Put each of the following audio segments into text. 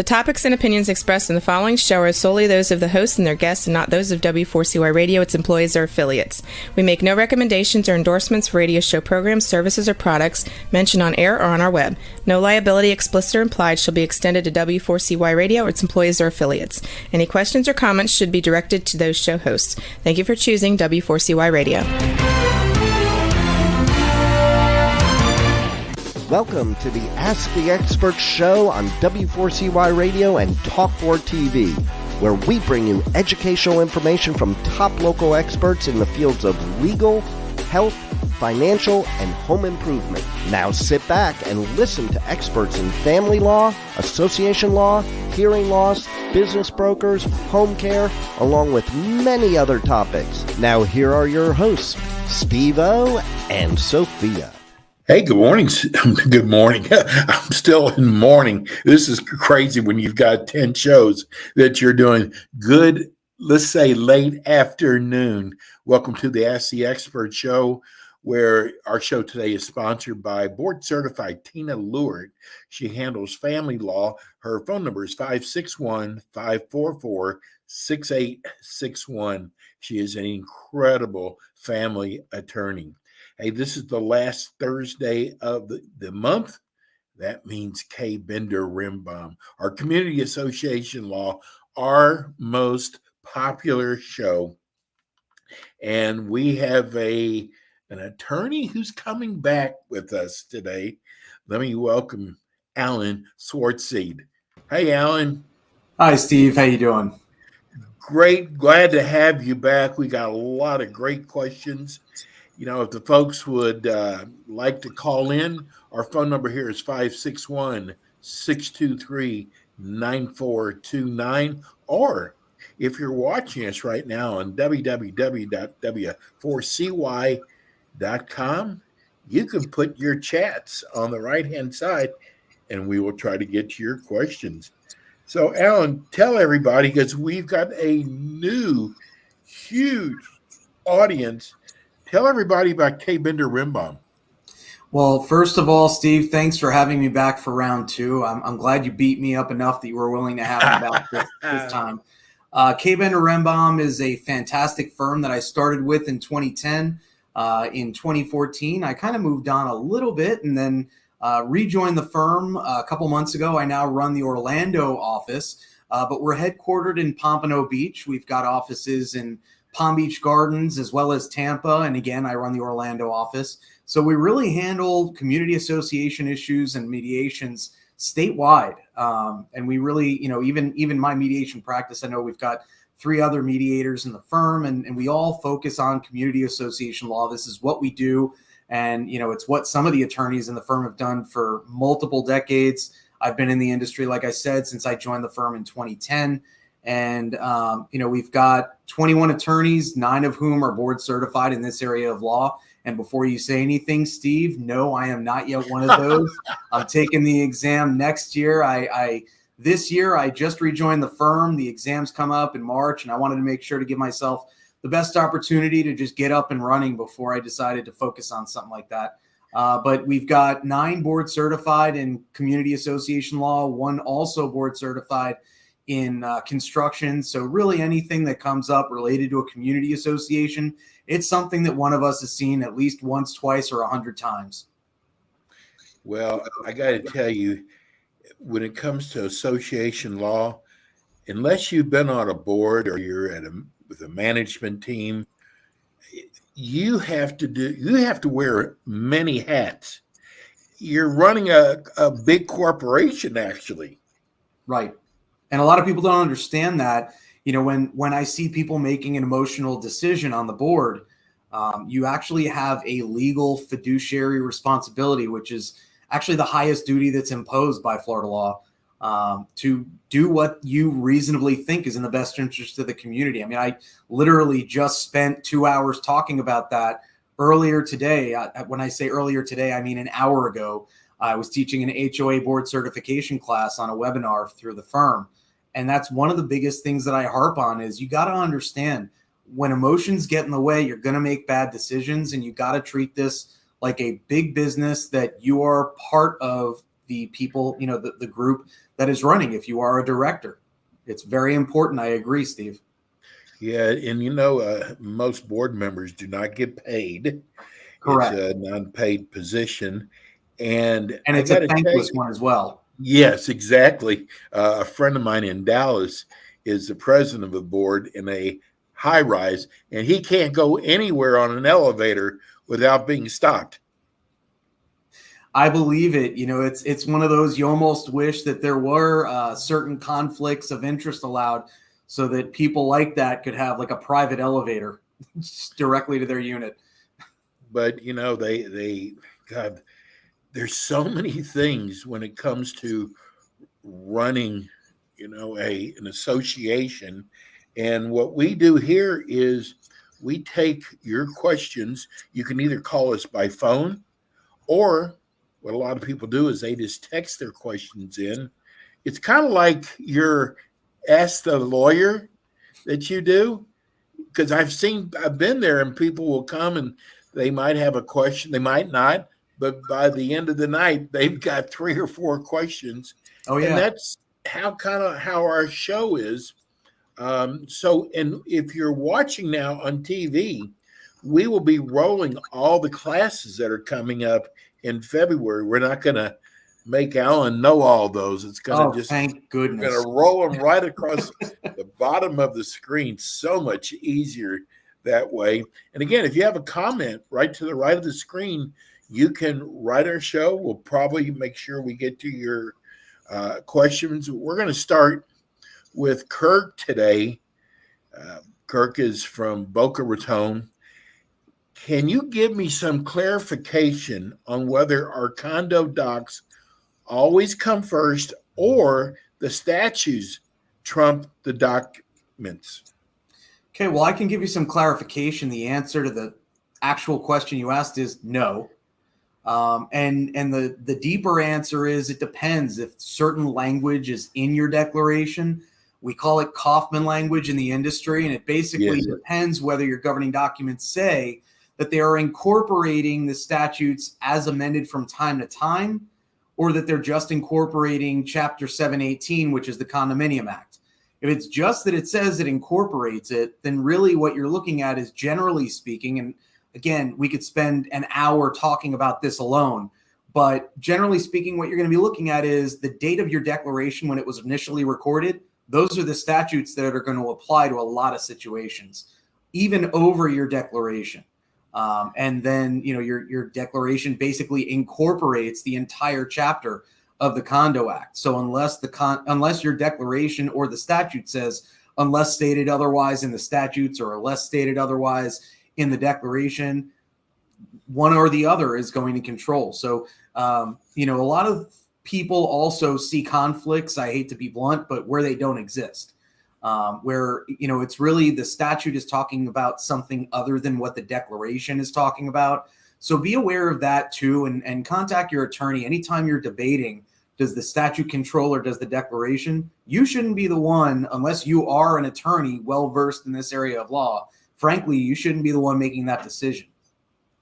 topics and opinions expressed in the following show are solely those of the hosts and their guests and not those of W4CY Radio, its employees, or affiliates. We make no recommendations or endorsements for radio show programs, services, or products mentioned on air or on our web. No liability, explicit or implied, shall be extended to W4CY Radio or its employees or affiliates. Any questions or comments should be directed to those show hosts. Thank you for choosing W4CY Radio. Welcome to the Ask the Expert show on W4CY Radio and Talk4 TV, where we bring you educational information from top local experts in the fields of legal, health, financial, and home improvement. Now sit back and listen to experts in family law, association law, hearing loss, business brokers, home care, along with many other topics. Now here are your hosts, Steve-O and Sophia. Hey, good morning. Good morning. I'm still in morning. This is crazy when you've got 10 shows that you're doing. Good, let's say late afternoon. Welcome to the Ask the Expert show, where our show today is sponsored by board certified Tina Lewert. She handles family law. Her phone number is 561-544-6861. She is an incredible family attorney. Hey, this is the last Thursday of the month. That means K. Bender Rimbaum, our community association law, our most popular show. And we have an attorney who's coming back with us today. Let me welcome Alan Swartseed. Hey, Alan. Hi, Steve. How you doing? Great. Glad to have you back. We got a lot of great questions. You know, if the folks would like to call in, our phone number here is 561-623-9429. Or if you're watching us right now on www.w4cy.com, you can put your chats on the right-hand side, and we will try to get to your questions. So, Alan, tell everybody, because we've got a new, huge audience. Tell everybody about K. Bender Rimbaum. Well, first of all, Steve, thanks for having me back for round two. I'm glad you beat me up enough that you were willing to have me back this time. K. Bender Rimbaum is a fantastic firm that I started with in 2010. In 2014, I kind of moved on a little bit and then rejoined the firm a couple months ago. I now run the Orlando office, but we're headquartered in Pompano Beach. We've got offices in Palm Beach Gardens, as well as Tampa. And again, I run the Orlando office. So we really handle community association issues and mediations statewide. And we really, you know, even my mediation practice, I know we've got 3 other mediators in the firm, and we all focus on community association law. This is what we do. And, you know, it's what some of the attorneys in the firm have done for multiple decades. I've been in the industry, like I said, since I joined the firm in 2010. And, you know, we've got 21 attorneys, 9 of whom are board certified in this area of law. And before you say anything, Steve, no, I am not yet one of those. I'm taking the exam next year. This year, I just rejoined the firm. The exams come up in March, and I wanted to make sure to give myself the best opportunity to just get up and running before I decided to focus on something like that. But we've got 9 board certified in community association law, 1 also board certified in construction. So really anything that comes up related to a community association, it's something that one of us has seen at least once, twice, or 100 times. Well, I got to tell you, when it comes to association law, unless you've been on a board or you're with a management team, you have to wear many hats. You're running a big corporation, actually. Right. And a lot of people don't understand that. You know, when I see people making an emotional decision on the board, you actually have a legal fiduciary responsibility, which is actually the highest duty that's imposed by Florida law, to do what you reasonably think is in the best interest of the community. I mean, I literally just spent 2 hours talking about that earlier today. When I say earlier today, I mean an hour ago. I was teaching an HOA board certification class on a webinar through the firm. And that's one of the biggest things that I harp on is you got to understand when emotions get in the way, you're going to make bad decisions, and you got to treat this like a big business that you are part of the people, you know, the group that is running if you are a director. It's very important. I agree, Steve. Yeah, and most board members do not get paid. Correct. It's a non-paid position, and And I it's got a to tell thankless you, one as well. yes, exactly. A friend of mine in Dallas is the president of the board in a high rise, and he can't go anywhere on an elevator without being stopped. I believe it. It's one of those, you almost wish that there were certain conflicts of interest allowed so that people like that could have like a private elevator directly to their unit. But God, there's so many things when it comes to running, an association. And what we do here is we take your questions. You can either call us by phone, or what a lot of people do is they just text their questions in. It's kind of like your Ask the Lawyer that you do, because I've been there, and people will come and they might have a question, they might not, but by the end of the night, they've got 3 or 4 questions. Oh, yeah. And that's how our show is. And if you're watching now on TV, we will be rolling all the classes that are coming up in February. We're not going to make Alan know all those. It's going to thank goodness. We're going to roll them right across the bottom of the screen. So much easier that way. And again, if you have a comment right to the right of the screen, you can write our show. We'll probably make sure we get to your questions. We're going to start with Kirk today. Kirk is from Boca Raton. Can you give me some clarification on whether our condo docs always come first or the statutes trump the documents? Okay, well, I can give you some clarification. The answer to the actual question you asked is no. And the deeper answer is it depends. If certain language is in your declaration, we call it Kaufman language in the industry, and it basically depends whether your governing documents say that they are incorporating the statutes as amended from time to time, or that they're just incorporating Chapter 718, which is the Condominium Act. If it's just that it says it incorporates it, then really what you're looking at is, generally speaking, and again, we could spend an hour talking about this alone, but generally speaking, what you're going to be looking at is the date of your declaration when it was initially recorded. Those are the statutes that are going to apply to a lot of situations, even over your declaration. And then, your declaration basically incorporates the entire chapter of the Condo Act. So unless your declaration or the statute says, unless stated otherwise in the statutes or unless stated otherwise in the declaration, one or the other is going to control. So, a lot of people also see conflicts, I hate to be blunt, but where they don't exist. Where, it's really the statute is talking about something other than what the declaration is talking about. So be aware of that too, and contact your attorney anytime you're debating, does the statute control or does the declaration? You shouldn't be the one, unless you are an attorney well-versed in this area of law. Frankly, you shouldn't be the one making that decision.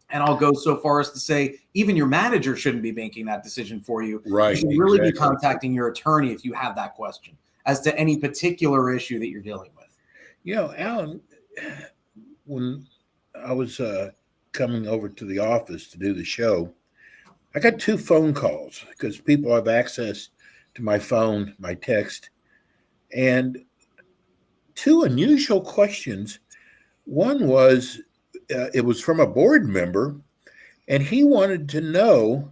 And I'll go so far as to say, even your manager shouldn't be making that decision for you. Right. You should really be contacting your attorney if you have that question as to any particular issue that you're dealing with. Alan, when I was coming over to the office to do the show, I got 2 phone calls because people have access to my phone, my text, and 2 unusual questions. One was, it was from a board member, and he wanted to know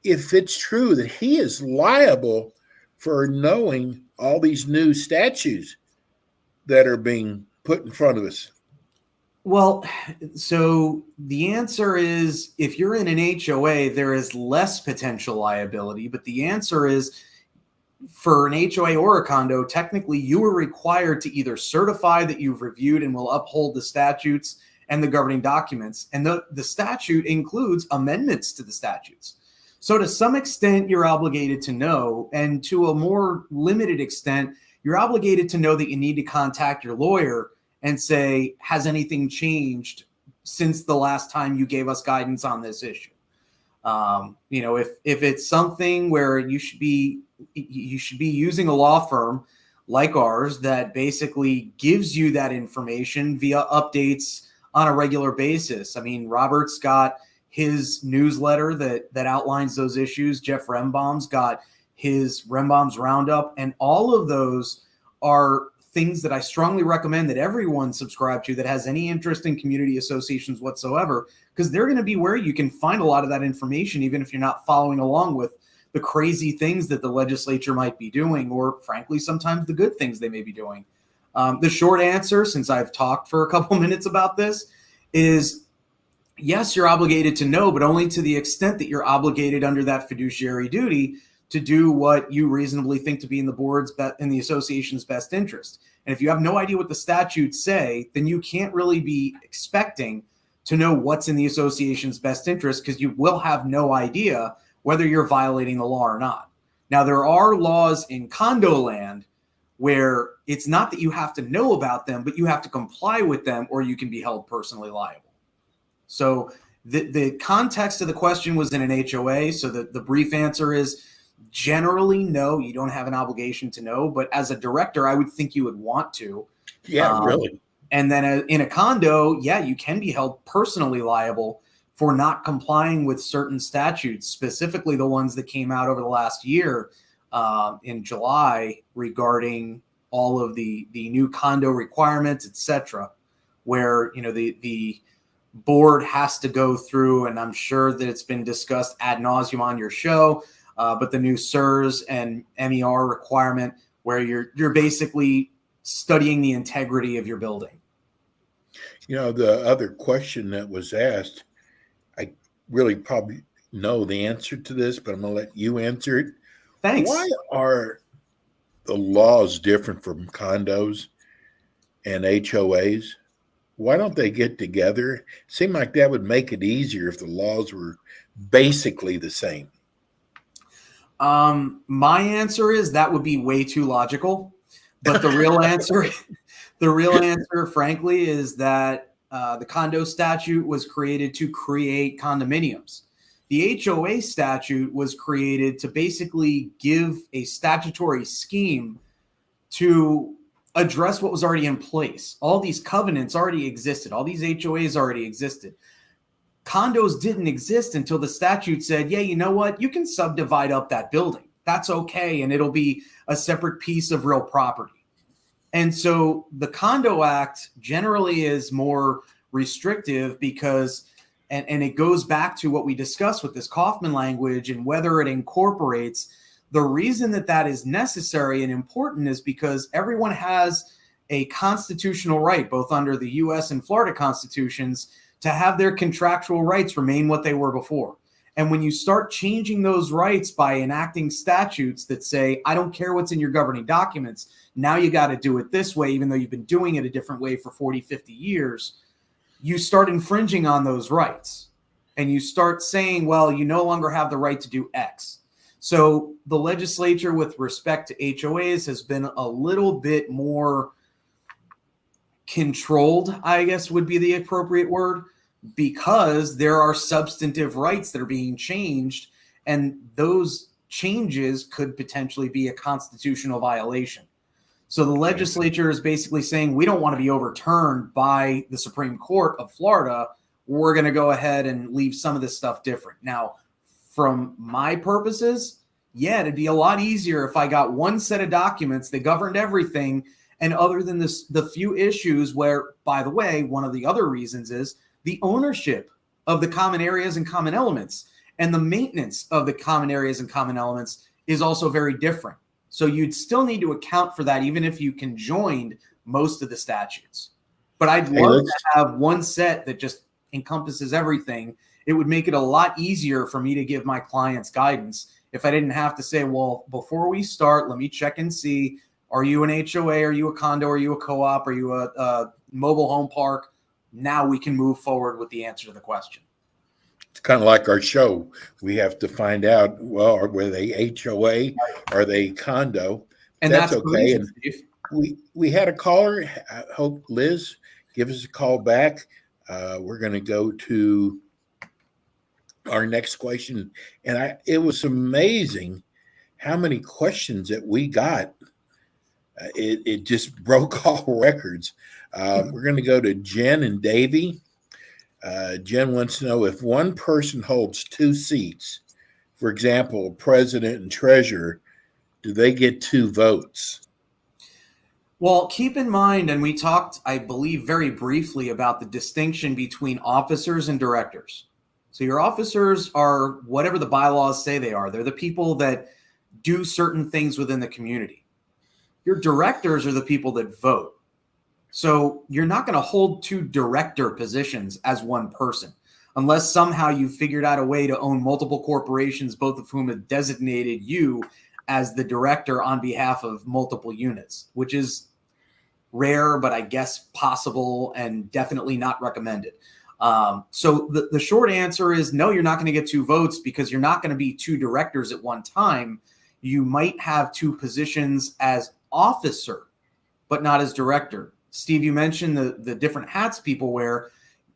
if it's true that he is liable for knowing all these new statutes that are being put in front of us. Well, so the answer is, if you're in an HOA, there is less potential liability, but the answer is, for an HOA or a condo, technically you are required to either certify that you've reviewed and will uphold the statutes and the governing documents. And the statute includes amendments to the statutes. So to some extent, you're obligated to know, and to a more limited extent, you're obligated to know that you need to contact your lawyer and say, has anything changed since the last time you gave us guidance on this issue? If it's something where you should be you should be using a law firm like ours that basically gives you that information via updates on a regular basis. I mean, Robert's got his newsletter that outlines those issues. Jeff Rembaum's got his Rembaum's Roundup, and all of those are things that I strongly recommend that everyone subscribe to that has any interest in community associations whatsoever, because they're going to be where you can find a lot of that information, even if you're not following along with the crazy things that the legislature might be doing, or frankly, sometimes the good things they may be doing. The short answer, since I've talked for a couple minutes about this, is yes, you're obligated to know, but only to the extent that you're obligated under that fiduciary duty to do what you reasonably think to be in the board's in the association's best interest. And if you have no idea what the statutes say, then you can't really be expecting to know what's in the association's best interest, because you will have no idea whether you're violating the law or not. Now, there are laws in condo land where it's not that you have to know about them, but you have to comply with them or you can be held personally liable. So the context of the question was in an HOA. So the brief answer is generally no, you don't have an obligation to know. But as a director, I would think you would want to. Yeah, really. And then in a condo, yeah, you can be held personally liable for not complying with certain statutes, specifically the ones that came out over the last year in July regarding all of the new condo requirements, et cetera, where, you know, the board has to go through, and I'm sure that it's been discussed ad nauseum on your show, but the new SIRS and MER requirement where you're basically studying the integrity of your building. You know, the other question that was asked, I really probably know the answer to this, but I'm going to let you answer it. Thanks. Why are the laws different from condos and HOAs? Why don't they get together? It seemed like that would make it easier if the laws were basically the same. My answer is that would be way too logical. But the real answer, frankly, is that the condo statute was created to create condominiums. The HOA statute was created to basically give a statutory scheme to address what was already in place. All these covenants already existed. All these HOAs already existed. Condos didn't exist until the statute said, yeah, you know what? You can subdivide up that building. That's okay. And it'll be a separate piece of real property. And so the Condo Act generally is more restrictive because, and it goes back to what we discussed with this Kaufman language and whether it incorporates. The reason that is necessary and important is because everyone has a constitutional right, both under the U.S. and Florida constitutions, to have their contractual rights remain what they were before. And when you start changing those rights by enacting statutes that say, I don't care what's in your governing documents, now you got to do it this way, even though you've been doing it a different way for 40, 50 years, you start infringing on those rights. And you start saying, well, you no longer have the right to do X. So the legislature with respect to HOAs has been a little bit more controlled, I guess would be the appropriate word, because there are substantive rights that are being changed, and those changes could potentially be a constitutional violation. So the legislature is basically saying, we don't want to be overturned by the Supreme Court of Florida. We're going to go ahead and leave some of this stuff different. Now, from my purposes, yeah, it'd be a lot easier if I got one set of documents that governed everything. And other than this, the few issues where, by the way, one of the other reasons is the ownership of the common areas and common elements, and the maintenance of the common areas and common elements is also very different. So you'd still need to account for that, even if you conjoined most of the statutes. But I'd love to have one set that just encompasses everything. It would make it a lot easier for me to give my clients guidance if I didn't have to say, well, before we start, let me check and see, are you an HOA? Are you a condo? Are you a co-op? Are you a mobile home park? Now we can move forward with the answer to the question. It's kind of like our show. We have to find out, well, were they HOA? Are they condo? And that's okay. And we had a caller. I hope Liz give us a call back. We're going to go to our next question. And it was amazing how many questions that we got. It just broke all records. We're going to go to Jen and Davy. Jen wants to know if one person holds two seats, for example, president and treasurer, do they get two votes? Well, keep in mind, and we talked, I believe, very briefly about the distinction between officers and directors. So your officers are whatever the bylaws say they are. They're the people that do certain things within the community. Your directors are the people that vote. So you're not going to hold two director positions as one person, unless somehow you figured out a way to own multiple corporations, both of whom have designated you as the director on behalf of multiple units, which is rare, but I guess possible and definitely not recommended. So the short answer is no, you're not going to get two votes because you're not going to be two directors at one time. You might have two positions as officer, but not as director. Steve, you mentioned the different hats people wear.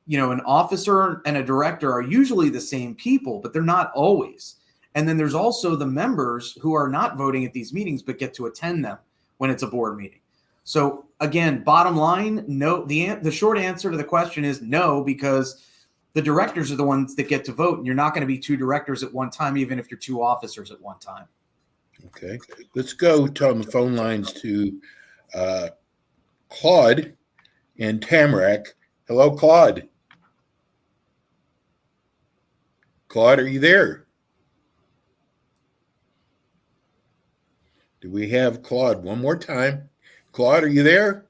You know, an officer and a director are usually the same people, but they're not always. And then there's also the members who are not voting at these meetings, but get to attend them when it's a board meeting. So again, bottom line, no, the short answer to the question is no, because the directors are the ones that get to vote, and you're not going to be two directors at one time, even if you're two officers at one time. Okay, let's go on the phone lines to Claude and Tamarack. Hello, Claude. Claude, are you there? Do we have Claude one more time? Claude, are you there?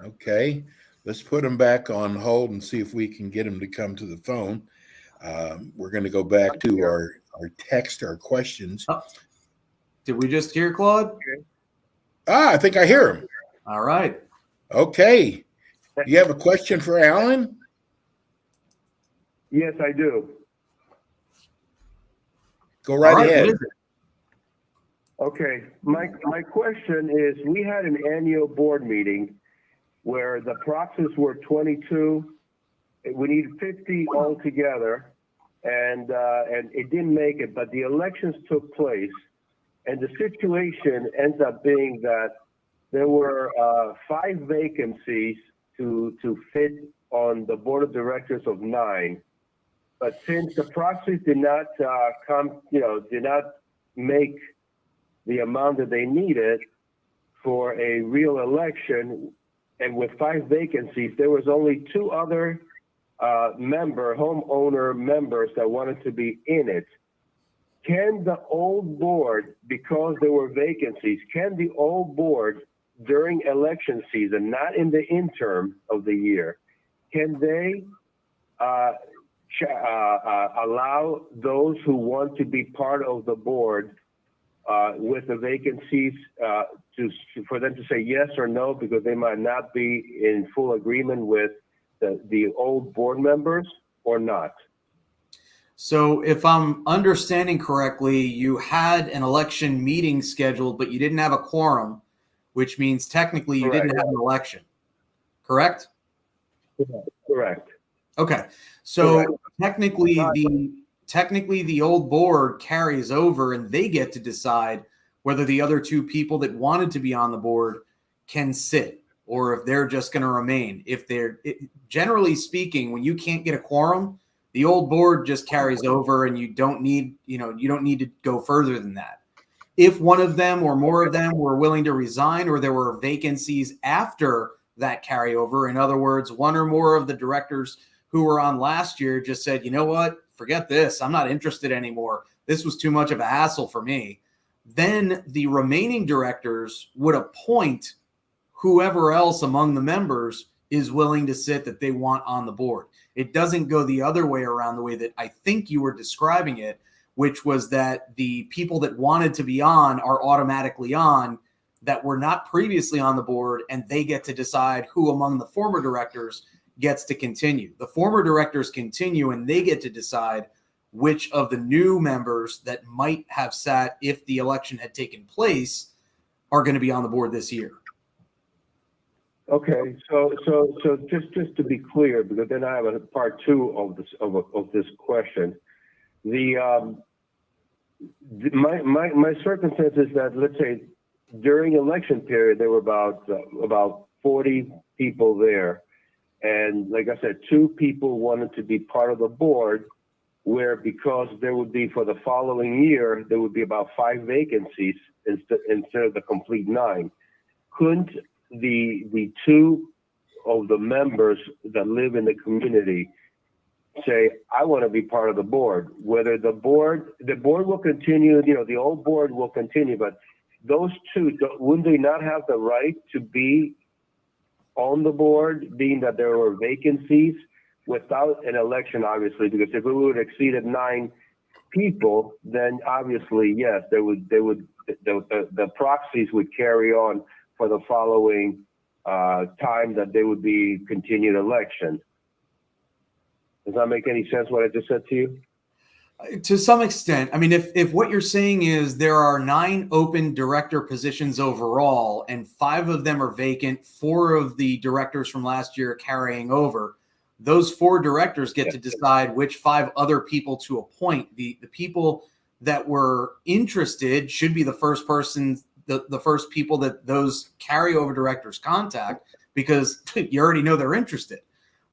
Okay, let's put him back on hold and see if we can get him to come to the phone. We're going to go back to our text, our questions. Oh, did we just hear Claude? I think I hear him. All right. Okay. You have a question for Alan? Yes, I do. Go right ahead. Okay, my question is, we had an annual board meeting where the proxies were 22. We needed 50 altogether, and it didn't make it, but the elections took place, and the situation ends up being that there were 5 vacancies to fit on the board of directors of 9. But since the proxies did not did not make the amount that they needed for a real election, and with 5 vacancies, there was only 2 other homeowner members that wanted to be in it. Can the old board, because there were vacancies, can the old board during election season, not in the interim of the year, can they allow those who want to be part of the board with the vacancies for them to say yes or no, because they might not be in full agreement with the old board members or not? So if I'm understanding correctly, you had an election meeting scheduled, but you didn't have a quorum, which means technically you didn't have an election, correct? Correct. Okay. So Correct. technically the old board carries over and they get to decide whether the other 2 people that wanted to be on the board can sit or if they're just going to remain. Generally speaking, when you can't get a quorum, the old board just carries over and you don't need to go further than that. If one of them or more of them were willing to resign, or there were vacancies after that carryover, in other words, one or more of the directors who were on last year just said, you know what, forget this, I'm not interested anymore, this was too much of a hassle for me, then the remaining directors would appoint whoever else among the members is willing to sit that they want on the board. It doesn't go the other way around, the way that I think you were describing it, which was that the people that wanted to be on are automatically on that were not previously on the board, and they get to decide who among the former directors gets to continue. The former directors continue, and they get to decide which of the new members that might have sat if the election had taken place are going to be on the board this year. Okay, so just to be clear, because then I have a part 2 of this question. The My circumstance is that, let's say, during election period, there were about 40 people there. And like I said, 2 people wanted to be part of the board, where because there would be, for the following year, there would be about 5 vacancies instead of the complete 9. Couldn't the 2 of the members that live in the community say, I want to be part of the board? Whether the board will continue, the old board will continue, but those 2, wouldn't they not have the right to be on the board, being that there were vacancies, without an election, obviously? Because if it would have exceeded 9 people, then obviously, yes, the proxies would carry on for the following time that there would be continued election. Does that make any sense, what I just said to you? To some extent. I mean, if what you're saying is there are 9 open director positions overall and 5 of them are vacant, 4 of the directors from last year are carrying over, those 4 directors get to decide which 5 other people to appoint. The people that were interested should be the first person, the first people that those carryover directors contact, because you already know they're interested.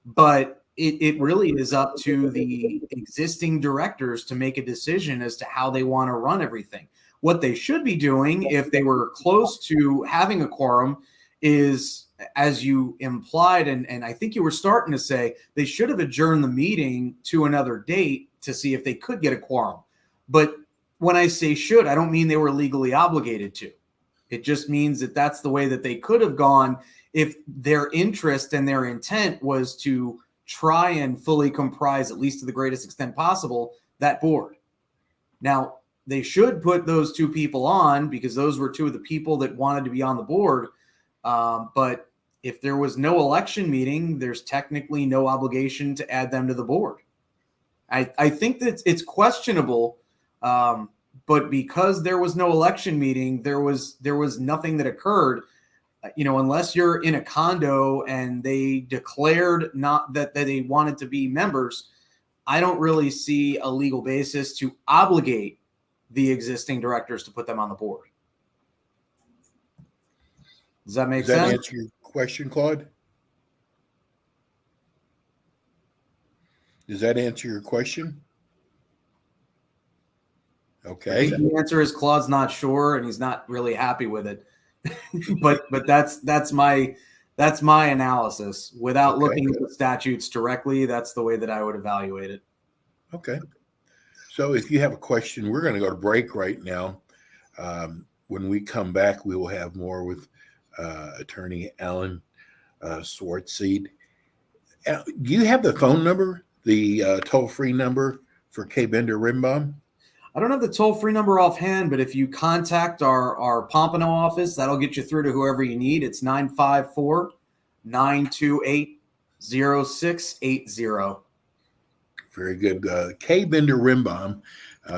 But it really is up to the existing directors to make a decision as to how they want to run everything. What they should be doing, if they were close to having a quorum, is, as you implied, and I think you were starting to say, they should have adjourned the meeting to another date to see if they could get a quorum. But when I say should, I don't mean they were legally obligated to. It just means that that's the way that they could have gone if their interest and their intent was to try and fully comprise, at least to the greatest extent possible, that board. Now, they should put those 2 people on, because those were 2 of the people that wanted to be on the board. But if there was no election meeting, there's technically no obligation to add them to the board. I think that it's questionable, but because there was no election meeting, there was nothing that occurred. Unless you're in a condo and they declared not that they wanted to be members, I don't really see a legal basis to obligate the existing directors to put them on the board. Does that make sense? Does that answer your question, Claude? Does that answer your question? Okay. The answer is Claude's not sure and he's not really happy with it. but that's my analysis. Without looking at the statutes directly, that's the way that I would evaluate it. Okay. So if you have a question, we're going to go to break right now. When we come back, we will have more with Attorney Alan Swartseed. Do you have the phone number, the toll-free number for K. Bender Rimbaum? I don't have the toll-free number offhand, but if you contact our Pompano office, that'll get you through to whoever you need. It's 954-928-0680. Very good. K. Bender Rimbaum,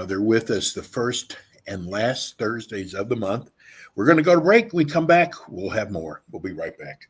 they're with us the first and last Thursdays of the month. We're going to go to break. When we come back, we'll have more. We'll be right back.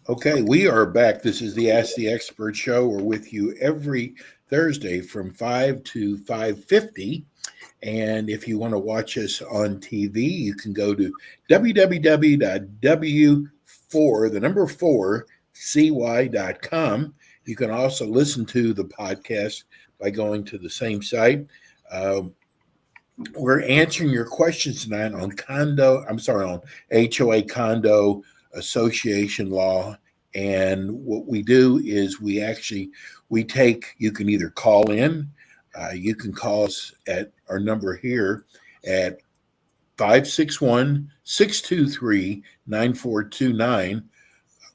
Okay, we are back. This is the Ask the Expert show. We're with you every Thursday from 5 to 5:50. And if you want to watch us on TV, you can go to www.w4cy.com. You can also listen to the podcast by going to the same site. We're answering your questions tonight on HOA Condo Association law. And what we do is we take, you can either call in You can call us at our number here at 561-623-9429,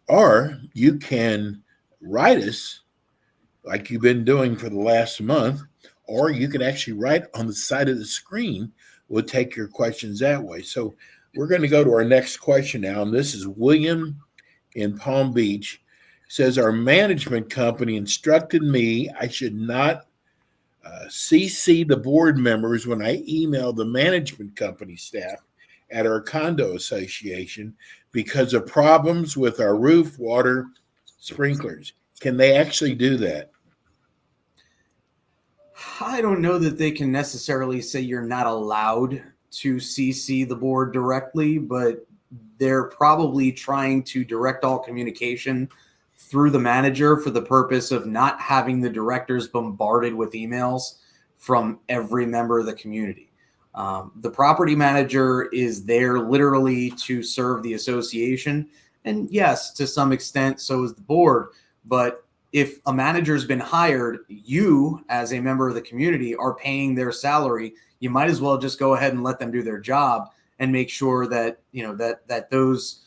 or you can write us like you've been doing for the last month, or you can actually write on the side of the screen. We'll take your questions that way. So we're going to go to our next question now, and this is William in Palm Beach. It says, our management company instructed me I should not CC the board members when I email the management company staff at our condo association because of problems with our roof, water, sprinklers. Can they actually do that? I don't know that they can necessarily say you're not allowed to CC the board directly, but they're probably trying to direct all communication through the manager for the purpose of not having the directors bombarded with emails from every member of the community. The property manager is there literally to serve the association. And yes, to some extent, so is the board. But if a manager's been hired, you as a member of the community are paying their salary. You might as well just go ahead and let them do their job and make sure that, that those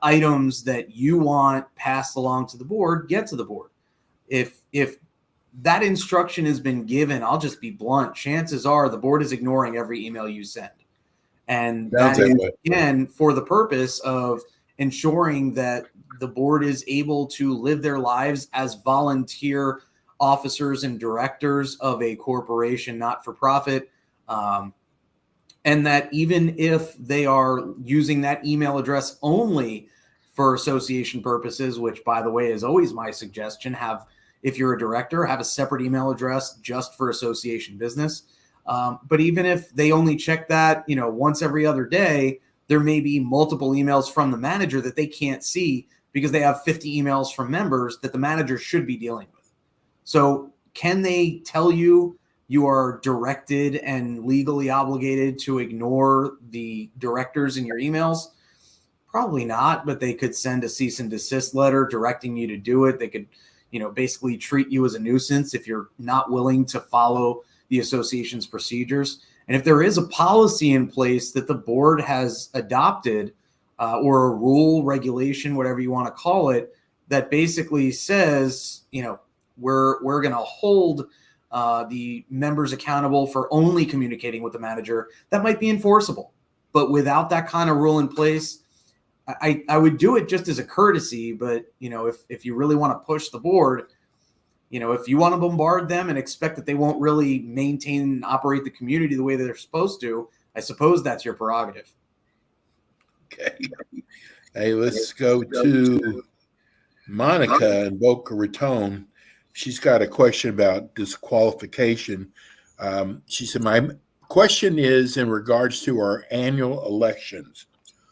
items that you want passed along to the board get to the board. If that instruction has been given, I'll just be blunt. Chances are the board is ignoring every email you send. And that is, again, for the purpose of ensuring that the board is able to live their lives as volunteer officers and directors of a corporation, not for profit. And that even if they are using that email address only for association purposes, which, by the way, is always my suggestion, if you're a director, have a separate email address just for association business. But even if they only check that, once every other day, there may be multiple emails from the manager that they can't see because they have 50 emails from members that the manager should be dealing with. So can they tell you you are directed and legally obligated to ignore the directors in your emails? Probably not, but they could send a cease and desist letter directing you to do it. They could, basically treat you as a nuisance if you're not willing to follow the association's procedures. And if there is a policy in place that the board has adopted, or a rule, regulation, whatever you want to call it, that basically says, we're going to hold the members accountable for only communicating with the manager, that might be enforceable. But without that kind of rule in place, I would do it just as a courtesy. But, if you really want to push the board, if you want to bombard them and expect that they won't really maintain and operate the community the way that they're supposed to, I suppose that's your prerogative. Okay. Hey, let's go to Monica in Boca Raton. She's got a question about disqualification. She said, my question is in regards to our annual elections.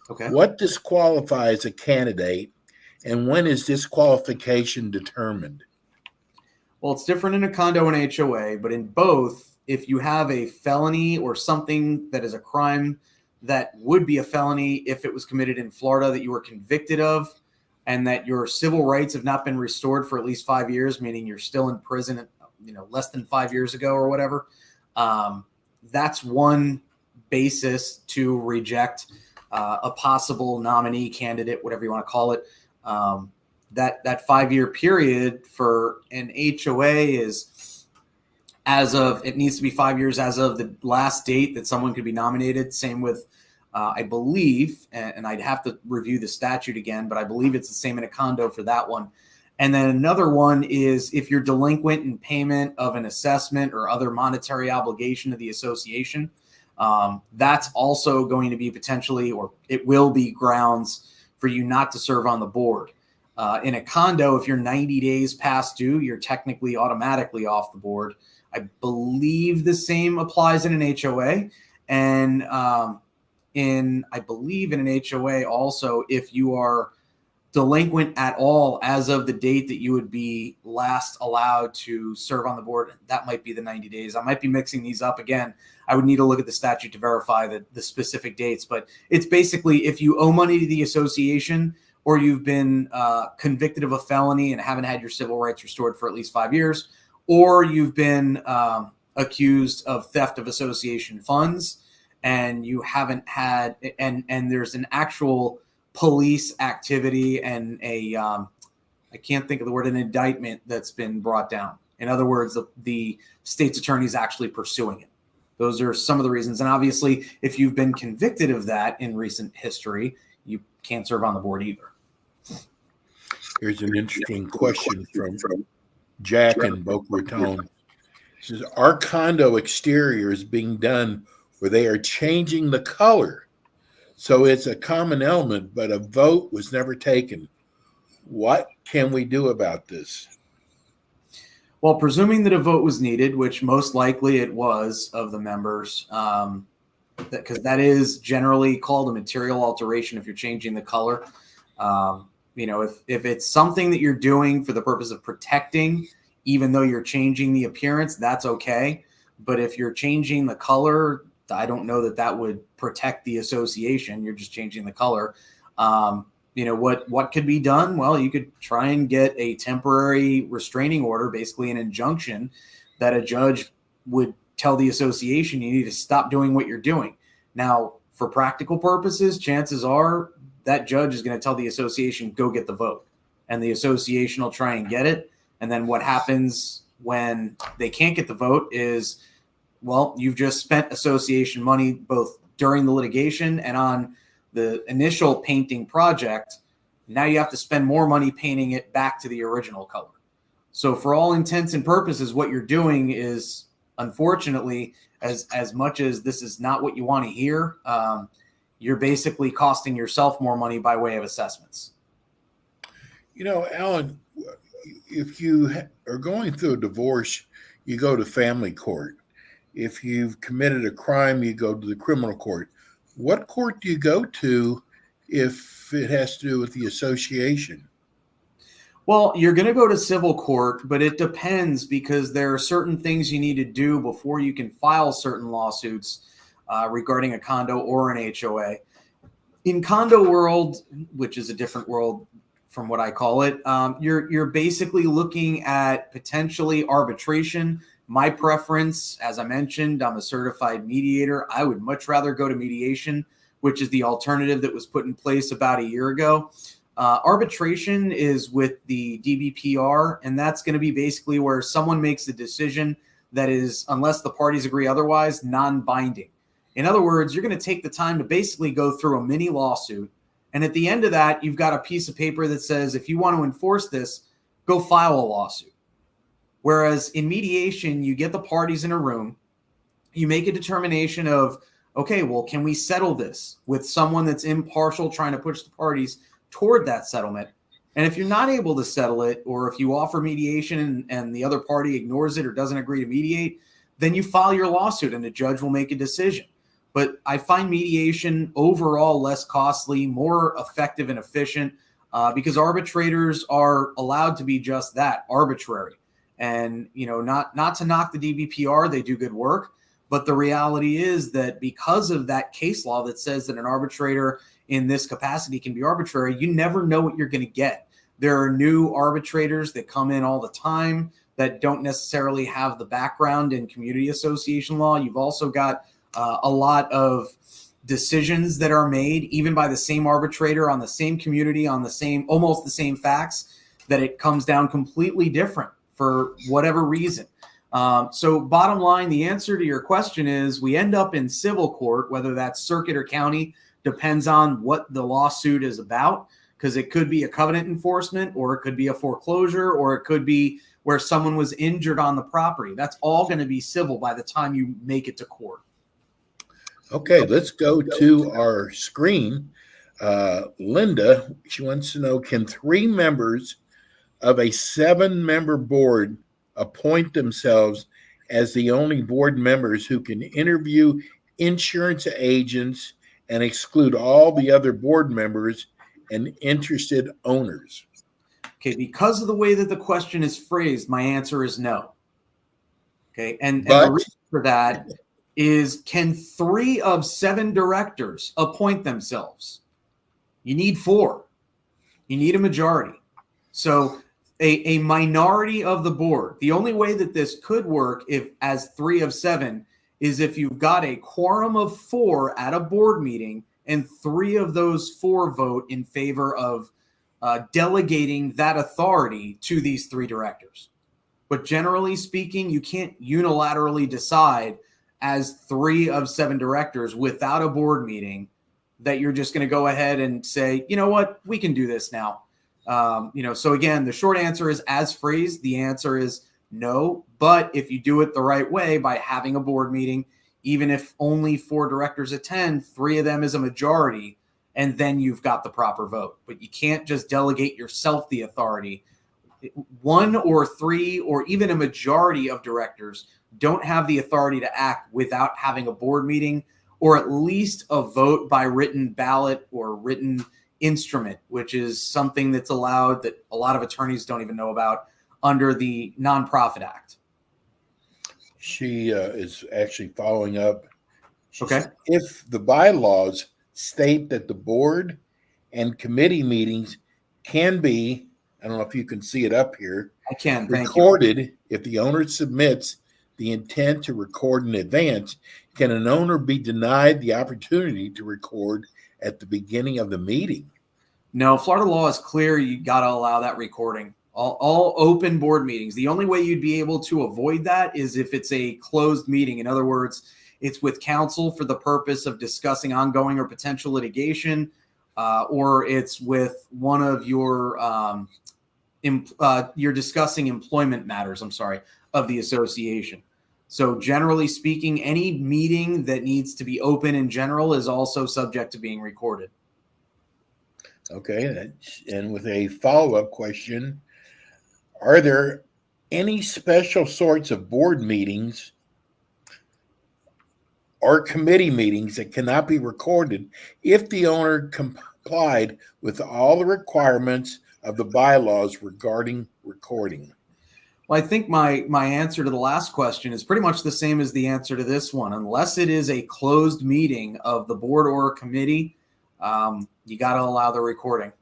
Okay. What disqualifies a candidate, and when is disqualification determined? Well, it's different in a condo and HOA, but in both, if you have a felony or something that is a crime that would be a felony if it was committed in Florida that you were convicted of, and that your civil rights have not been restored for at least 5 years, meaning you're still in prison, less than 5 years ago or whatever, that's one basis to reject a possible nominee, candidate, whatever you want to call it. That 5-year period for an HOA is it needs to be 5 years as of the last date that someone could be nominated. Same with, I believe, and I'd have to review the statute again, but I believe it's the same in a condo for that one. And then another one is if you're delinquent in payment of an assessment or other monetary obligation to the association, that's also going to be potentially, or it will be, grounds for you not to serve on the board. In a condo, if you're 90 days past due, you're technically automatically off the board. I believe the same applies in an HOA. And I believe in an HOA also, if you are delinquent at all as of the date that you would be last allowed to serve on the board, that might be the 90 days. I might be mixing these up again. I would need to look at the statute to verify the specific dates, but it's basically if you owe money to the association or you've been convicted of a felony and haven't had your civil rights restored for at least 5 years, or you've been accused of theft of association funds, and you haven't had, and there's an actual police activity and I can't think of the word, an indictment that's been brought down. In other words, the state's attorney is actually pursuing it. Those are some of the reasons. And obviously, if you've been convicted of that in recent history, you can't serve on the board either. Here's an interesting question from Jack in Boca Raton. It says, our condo exterior is being done where they are changing the color. So it's a common element, but a vote was never taken. What can we do about this? Well, presuming that a vote was needed, which most likely it was of the members, because that is generally called a material alteration if you're changing the color. If it's something that you're doing for the purpose of protecting, even though you're changing the appearance, that's okay. But if you're changing the color, I don't know that would protect the association. You're just changing the color. What could be done? Well, you could try and get a temporary restraining order, basically an injunction that a judge would tell the association you need to stop doing what you're doing. Now, for practical purposes, chances are that judge is going to tell the association, go get the vote. And the association will try and get it. And then what happens when they can't get the vote is, well, you've just spent association money both during the litigation and on the initial painting project. Now you have to spend more money painting it back to the original color. So for all intents and purposes, what you're doing is, unfortunately, as much as this is not what you want to hear, you're basically costing yourself more money by way of assessments. Alan, if you are going through a divorce, you go to family court. If you've committed a crime, you go to the criminal court. What court do you go to if it has to do with the association? Well, you're going to go to civil court, but it depends because there are certain things you need to do before you can file certain lawsuits regarding a condo or an HOA. In condo world, which is a different world from what I call it, you're basically looking at potentially arbitration. My preference, as I mentioned, I'm a certified mediator. I would much rather go to mediation, which is the alternative that was put in place about a year ago. Arbitration is with the DBPR, and that's going to be basically where someone makes a decision that is, unless the parties agree otherwise, non-binding. In other words, you're going to take the time to basically go through a mini lawsuit. And at the end of that, you've got a piece of paper that says, if you want to enforce this, go file a lawsuit. Whereas in mediation, you get the parties in a room, you make a determination of, okay, well, can we settle this with someone that's impartial, trying to push the parties toward that settlement? And if you're not able to settle it, or if you offer mediation and the other party ignores it or doesn't agree to mediate, then you file your lawsuit and the judge will make a decision. But I find mediation overall less costly, more effective and efficient because arbitrators are allowed to be just that, arbitrary. And, not to knock the DBPR, they do good work. But the reality is that because of that case law that says that an arbitrator in this capacity can be arbitrary, you never know what you're going to get. There are new arbitrators that come in all the time that don't necessarily have the background in community association law. You've also got a lot of decisions that are made even by the same arbitrator on the same community, on almost the same facts, that it comes down completely different for whatever reason. So bottom line, the answer to your question is we end up in civil court, whether that's circuit or county, depends on what the lawsuit is about, because it could be a covenant enforcement, or it could be a foreclosure, or it could be where someone was injured on the property. That's all going to be civil by the time you make it to court. Okay, let's go to our screen. Linda, she wants to know, can 3 members of a 7-member board appoint themselves as the only board members who can interview insurance agents and exclude all the other board members and interested owners? Okay, because of the way that the question is phrased, my answer is no. Okay, and the reason for that is, can 3 of 7 directors appoint themselves? You need 4. You need a majority. So a minority of the board. The only way that this could work if as 3 of 7 is if you've got a quorum of 4 at a board meeting and 3 of those 4 vote in favor of delegating that authority to these 3 directors. But generally speaking, you can't unilaterally decide as 3 of 7 directors without a board meeting that you're just going to go ahead and say, you know what, we can do this now. So again, the short answer is as phrased. The answer is no. But if you do it the right way by having a board meeting, even if only 4 directors attend, 3 of them is a majority, and then you've got the proper vote. But you can't just delegate yourself the authority. 1 or 3 or even a majority of directors don't have the authority to act without having a board meeting or at least a vote by written ballot or written instrument, which is something that's allowed that a lot of attorneys don't even know about under the Nonprofit Act. She is actually following up. Okay. If the bylaws state that the board and committee meetings can be, I don't know if you can see it up here, I can, thank you. recorded if the owner submits the intent to record in advance, can an owner be denied the opportunity to record at the beginning of the meeting? No, Florida law is clear. You got to allow that recording. All open board meetings. The only way you'd be able to avoid that is if it's a closed meeting. In other words, it's with counsel for the purpose of discussing ongoing or potential litigation, or it's with one of your you're discussing employment matters, of the association. So generally speaking, any meeting that needs to be open in general is also subject to being recorded. Okay. And with a follow-up question, are there any special sorts of board meetings or committee meetings that cannot be recorded if the owner complied with all the requirements of the bylaws regarding recording? Well, I think my answer to the last question is pretty much the same as the answer to this one. Unless it is a closed meeting of the board or a committee, you got to allow the recording.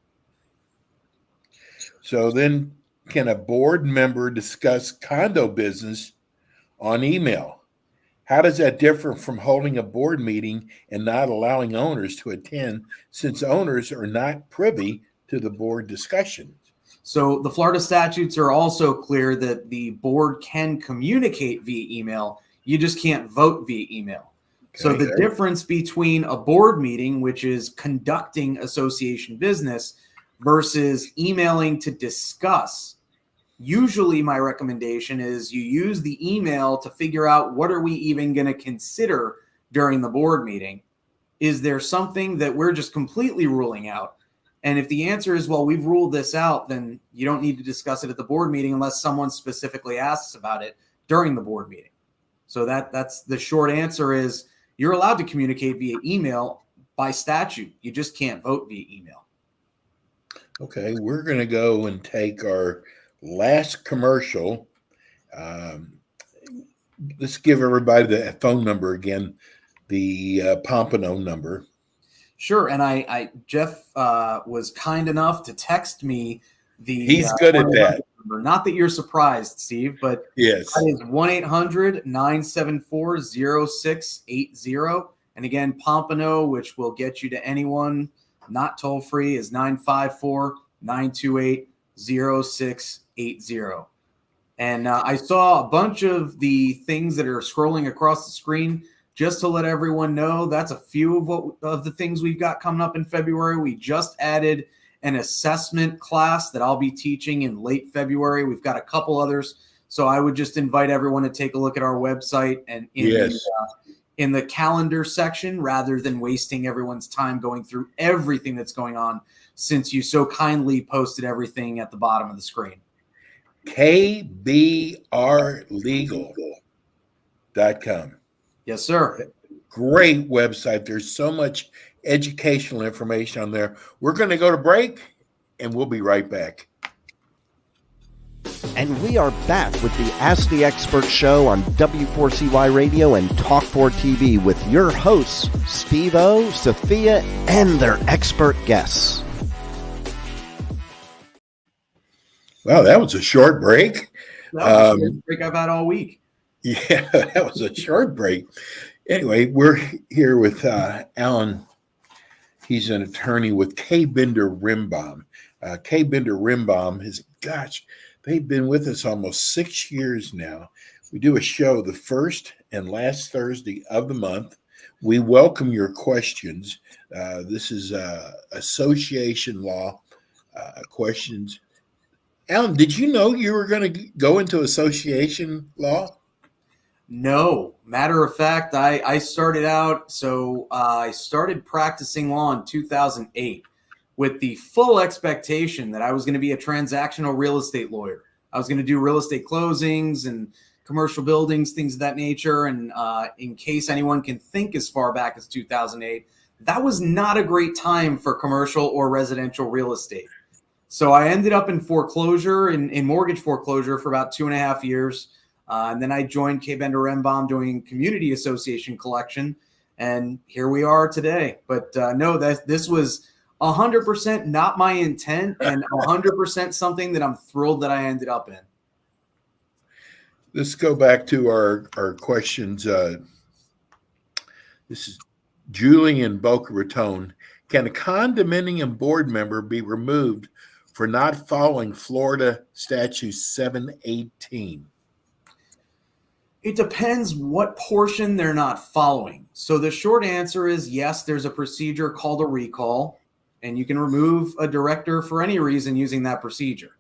So then, can a board member discuss condo business on email? How does that differ from holding a board meeting and not allowing owners to attend, since owners are not privy to the board discussion? So the Florida statutes are also clear that the board can communicate via email. You just can't vote via email. Okay, so the difference between a board meeting, which is conducting association business, versus emailing to discuss, usually my recommendation is you use the email to figure out what are we even going to consider during the board meeting. Is there something that we're just completely ruling out? And if the answer is, well, we've ruled this out, then you don't need to discuss it at the board meeting unless someone specifically asks about it during the board meeting. So that's the short answer is you're allowed to communicate via email by statute. You just can't vote via email. Okay, we're going to go and take our last commercial. Let's give everybody the phone number again, the Pompano number. Sure, and Jeff was kind enough to text me the. He's good at that. Number. Not that you're surprised, Steve, but yes, that is 1-800-974-0680, and again, Pompano, which will get you to anyone not toll free, is 954-928-0680. And I saw a bunch of the things that are scrolling across the screen. Just to let everyone know, that's a few of the things we've got coming up in February. We just added an assessment class that I'll be teaching in late February. We've got a couple others. So I would just invite everyone to take a look at our website and in the calendar section, rather than wasting everyone's time going through everything that's going on, since you so kindly posted everything at the bottom of the screen. kbrlegal.com. Yes, sir. Great website. There's so much educational information on there. We're going to go to break, and we'll be right back. And we are back with the Ask the Expert show on W4CY Radio and Talk4 TV with your hosts, Steve-O, Sophia, and their expert guests. Wow, that was a short break. That was the shortest break I've had all week. Yeah, that was a short break. Anyway, we're here with Alan. He's an attorney with K. Bender Rimbaum. K. Bender Rimbaum is, gosh, they've been with us almost 6 years now. We do a show the first and last Thursday of the month. We welcome your questions. This is association law questions. Alan, did you know you were going to go into association law? No, matter of fact, I started out, I started practicing law in 2008 with the full expectation that I was going to be a transactional real estate lawyer. I was going to do real estate closings and commercial buildings, things of that nature. And in case anyone can think as far back as 2008, that was not a great time for commercial or residential real estate. So I ended up in foreclosure, in mortgage foreclosure for about 2.5 years. And then I joined K. Bender Rimbaum doing community association collection. And here we are today. But no, this was 100% not my intent and 100% something that I'm thrilled that I ended up in. Let's go back to our questions. This is Julie in Boca Raton. Can a condominium board member be removed for not following Florida Statute 718? It depends what portion they're not following. So the short answer is yes, there's a procedure called a recall, and you can remove a director for any reason using that procedure.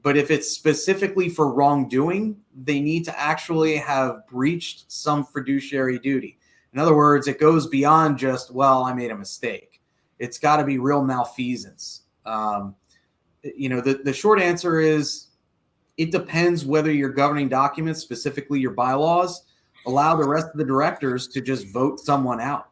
But if it's specifically for wrongdoing, they need to actually have breached some fiduciary duty. In other words, it goes beyond just, well, I made a mistake. It's got to be real malfeasance. The short answer is it depends whether your governing documents, specifically your bylaws, allow the rest of the directors to just vote someone out.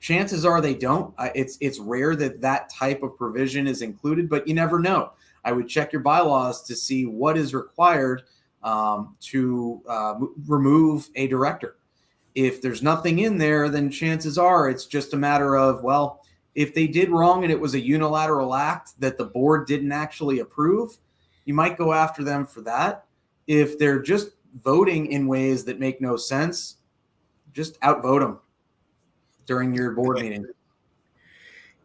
Chances are they don't. It's rare that type of provision is included, but you never know. I would check your bylaws to see what is required to remove a director. If there's nothing in there, then chances are it's just a matter of, well, if they did wrong and it was a unilateral act that the board didn't actually approve, you might go after them for that. If they're just voting in ways that make no sense, just outvote them during your board meeting.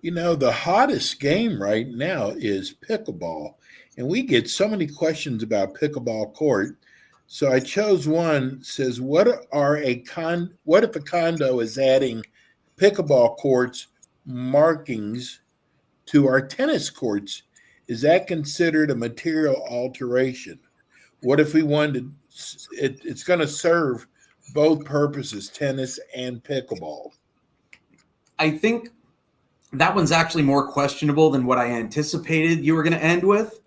You know, the hottest game right now is pickleball, and we get so many questions about pickleball court. So I chose one. Says, what if a condo is adding pickleball courts markings to our tennis courts? Is that considered a material alteration? What if we wanted it's going to serve both purposes, tennis and pickleball? I think that one's actually more questionable than what I anticipated you were going to end with.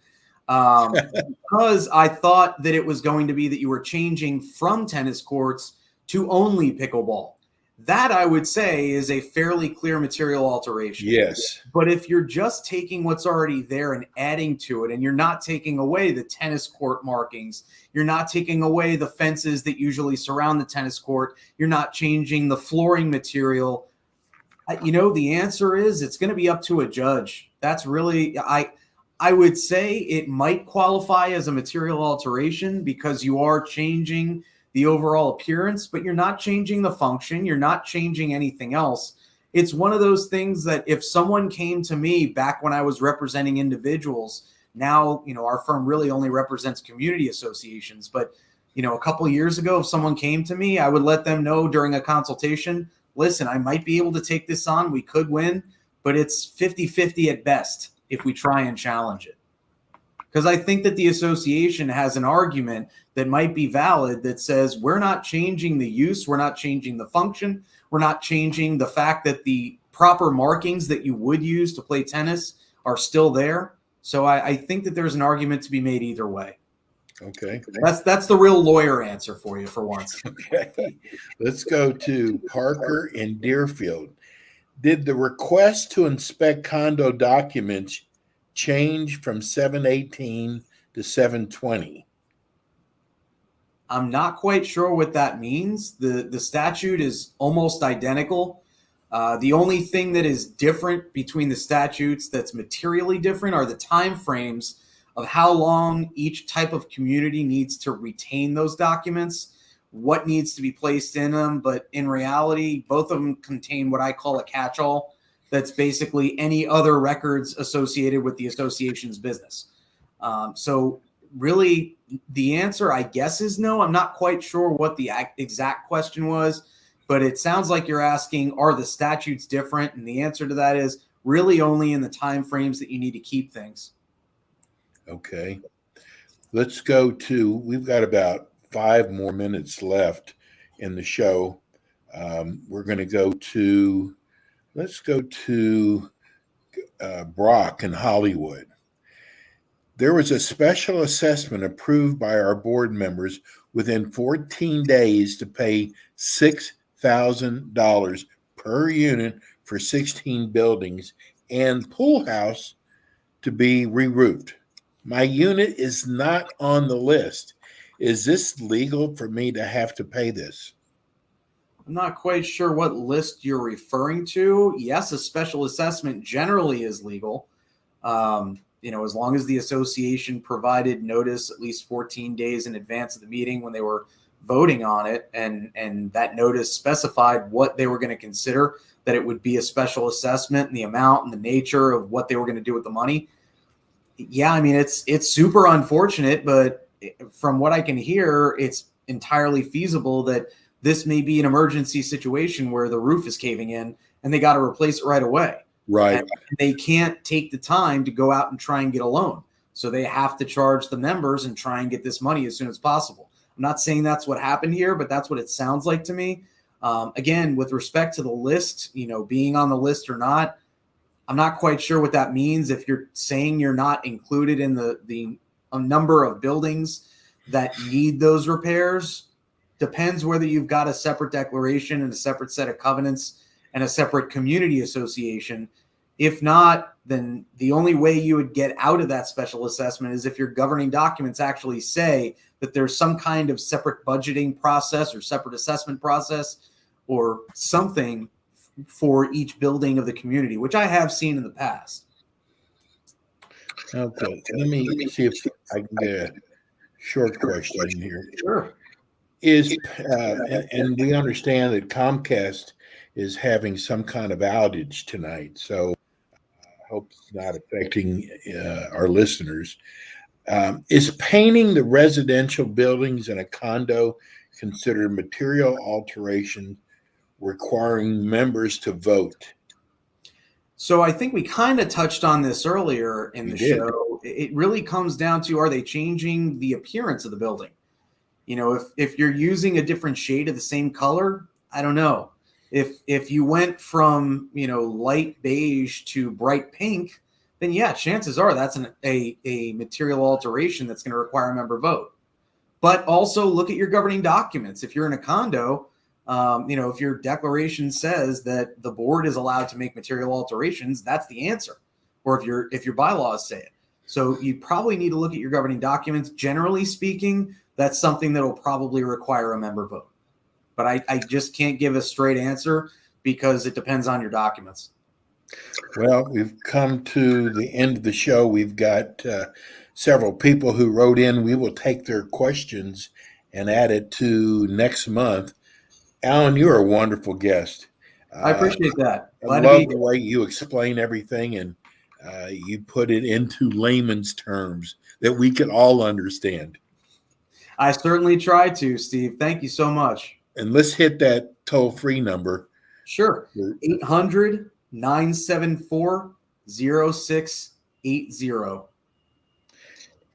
Because I thought that it was going to be that you were changing from tennis courts to only pickleball. That, I would say, is a fairly clear material alteration. Yes. But if you're just taking what's already there and adding to it, and you're not taking away the tennis court markings, you're not taking away the fences that usually surround the tennis court, you're not changing the flooring material, the answer is it's going to be up to a judge. That's really, I would say it might qualify as a material alteration because you are changing the overall appearance, but you're not changing the function. You're not changing anything else. It's one of those things that if someone came to me back when I was representing individuals, now, our firm really only represents community associations. But, a couple of years ago, if someone came to me, I would let them know during a consultation, listen, I might be able to take this on. We could win, but it's 50-50 at best if we try and challenge it. Because I think that the association has an argument that might be valid that says we're not changing the use, we're not changing the function, we're not changing the fact that the proper markings that you would use to play tennis are still there. So I think that there's an argument to be made either way. Okay. That's the real lawyer answer for you for once. Okay. Let's go to Parker in Deerfield. Did the request to inspect condo documents change from 718 to 720? I'm not quite sure what that means. The statute is almost identical. The only thing that is different between the statutes that's materially different are the time frames of how long each type of community needs to retain those documents, what needs to be placed in them. But in reality, both of them contain what I call a catch-all. That's basically any other records associated with the association's business. So really, the answer, I guess, is no. I'm not quite sure what the exact question was, but it sounds like you're asking, are the statutes different? And the answer to that is really only in the time frames that you need to keep things. Okay. Let's go to, we've got about 5 more minutes left in the show. We're going to go to, let's go to Brock in Hollywood. There was a special assessment approved by our board members within 14 days to pay $6,000 per unit for 16 buildings and pool house to be re-roofed. My unit is not on the list. Is this legal for me to have to pay this? I'm not quite sure what list you're referring to. Yes, a special assessment generally is legal. As long as the association provided notice at least 14 days in advance of the meeting when they were voting on it, and that notice specified what they were going to consider, that it would be a special assessment and the amount and the nature of what they were going to do with the money. Yeah, I mean, it's super unfortunate, but from what I can hear, it's entirely feasible that this may be an emergency situation where the roof is caving in and they got to replace it right away. Right. And they can't take the time to go out and try and get a loan. So they have to charge the members and try and get this money as soon as possible. I'm not saying that's what happened here, but that's what it sounds like to me. Again, with respect to the list, being on the list or not, I'm not quite sure what that means. If you're saying you're not included in the number of buildings that need those repairs, depends whether you've got a separate declaration and a separate set of covenants and a separate community association. If not, then the only way you would get out of that special assessment is if your governing documents actually say that there's some kind of separate budgeting process or separate assessment process or something for each building of the community, which I have seen in the past. Okay. Let me see if I can get a short question here. Sure. And we understand that Comcast is having some kind of outage tonight, so I hope it's not affecting our listeners. Is painting the residential buildings in a condo considered material alteration requiring members to vote? So I think we kind of touched on this earlier in the show. It really comes down to, are they changing the appearance of the building? If you're using a different shade of the same color, I don't know. If you went from, light beige to bright pink, then yeah, chances are that's a material alteration that's going to require a member vote. But also look at your governing documents. If you're in a condo, if your declaration says that the board is allowed to make material alterations, that's the answer. Or if your bylaws say it. So you probably need to look at your governing documents. Generally speaking, that's something that will probably require a member vote. But I just can't give a straight answer because it depends on your documents. Well, we've come to the end of the show. We've got several people who wrote in. We will take their questions and add it to next month. Alan, you're a wonderful guest. I appreciate that. I love the way you explain everything, and you put it into layman's terms that we can all understand. I certainly try to, Steve. Thank you so much. And let's hit that toll-free number. Sure. 800-974-0680.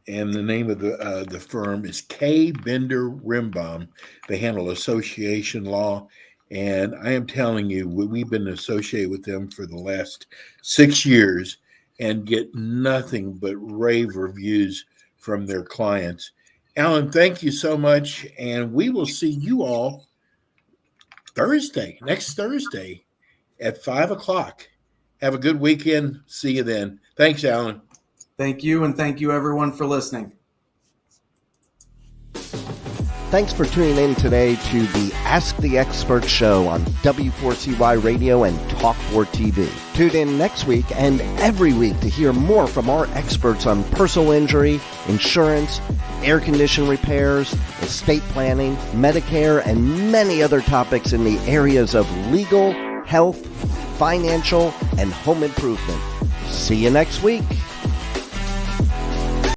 And the name of the firm is K. Bender Rimbaum. They handle association law. And I am telling you, we've been associated with them for the last 6 years and get nothing but rave reviews from their clients. Alan, thank you so much. And we will see you all next Thursday at 5:00. Have a good weekend. See you then. Thanks, Alan. Thank you. And thank you, everyone, for listening. Thanks for tuning in today to the Ask the Expert show on W4CY Radio and Talk4 TV. Tune in next week and every week to hear more from our experts on personal injury, insurance, air condition repairs, estate planning, Medicare, and many other topics in the areas of legal, health, financial, and home improvement. See you next week.